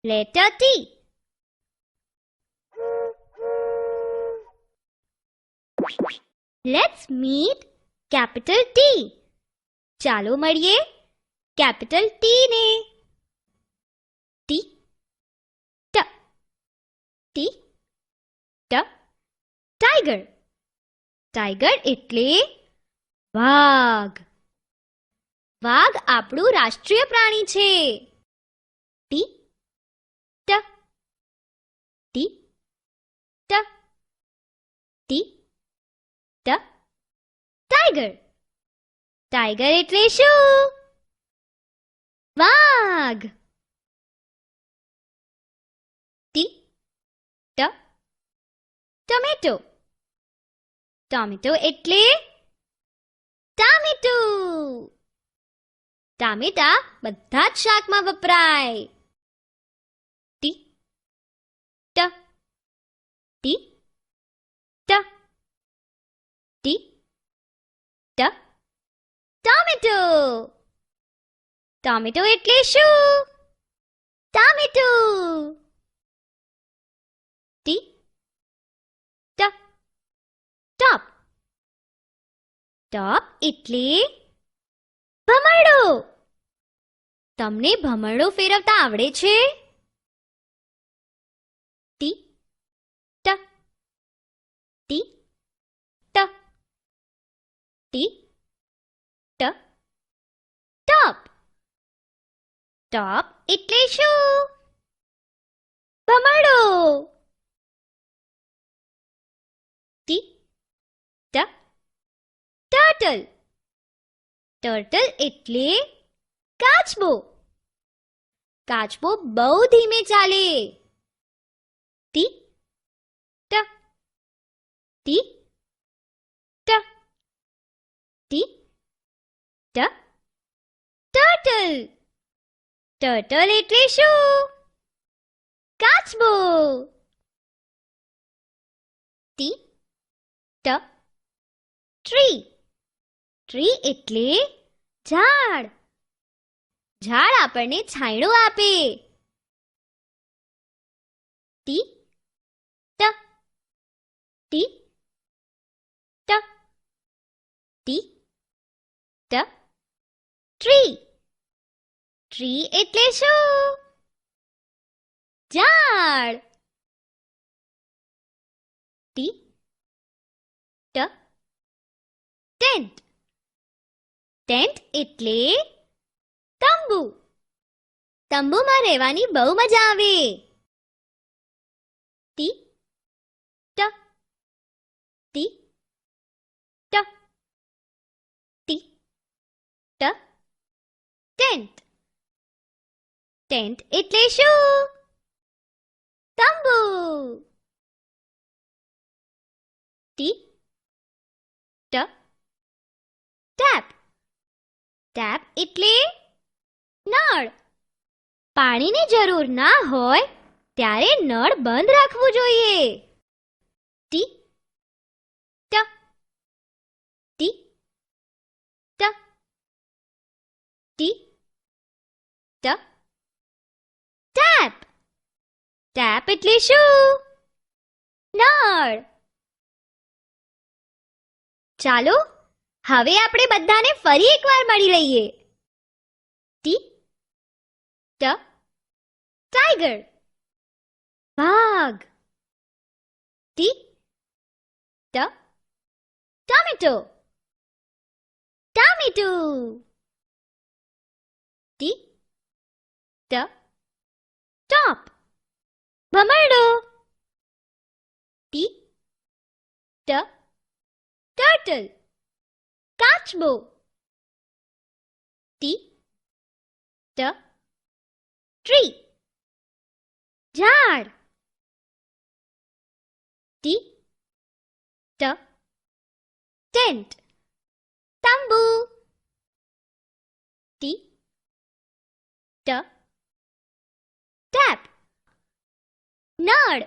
Letter T. Let's meet capital T. ચાલો મળીએ capital T ને. ટી ટ ટી ટ ટાઈગર. ટાઈગર એટલે વાઘ. વાઘ આપણું રાષ્ટ્રીય પ્રાણી છે. ટી ટ ટી ટ ટી ટ ટાઈગર. ટાઈગર એટલે શું? વાઘ. ટી ટ ટમેટો. ટમેટો એટલે ટામેટું. ટામેટા બધા જ શાકમાં વપરાય. ટી ટ ટી ટ ટી ટ ટામેટો. ટામેટો એટલે શું? ટામેટું. ટી ટ ટોપ. ટોપ એટલે ભમરડો. તમને ભમરડો ફેરવતા આવડે છે? ટી ટ ટી ટ ટી ટ ટોપ. ટોપ એટલે શું? ભમરડો. ટી ટ ટર્ટલ. ટર્ટલ એટલે કાચબો. કાચબો બહુ ધીમે ચાલે. ટી ટ ટી ટ ટી ટ ટર્ટલ. ટર્ટલ એટલે શું? કાચબો. ટી ટ ટ્રી. ટ્રી એટલે ઝાડ. ઝાડ આપણને છાંયડો આપે. ટી ટ ટી ટ ટી ટ ટ્રી. ટ્રી એટલે શું? ઝાડ. ટી ટ ટેન્ટ. ટેન્ટ એટલે તંબુ. તંબુમાં રહેવાની બહુ મજા આવે. ટી ટ ટી ટ ટી ટ ટેન્ટ. ટેન્ટ એટલે શું? તંબુ. ટી ટ ટેપ. ટેપ એટલે નળ. પાણીની જરૂર ના હોય ત્યારે નળ બંધ રાખવું જોઈએ. ટી ટ ટી ટ ટી ટ ટેપ. ટેપ એટલે શું? નળ. ચાલો હવે આપણે બધાને ફરી એકવાર મળી લઈએ. ટી ટ ટાઈગર. વાઘ. ટી ટ ટમેટો. ટામેટું. ટી ટ ટોપ. ભમરડો. ટી ટ ટર્ટલ. કાચબો. ટી ટ ટ્રી. ઝાડ. ટી ટ ટેન્ટ. તંબુ. ટી ટ ટેપ. નળ.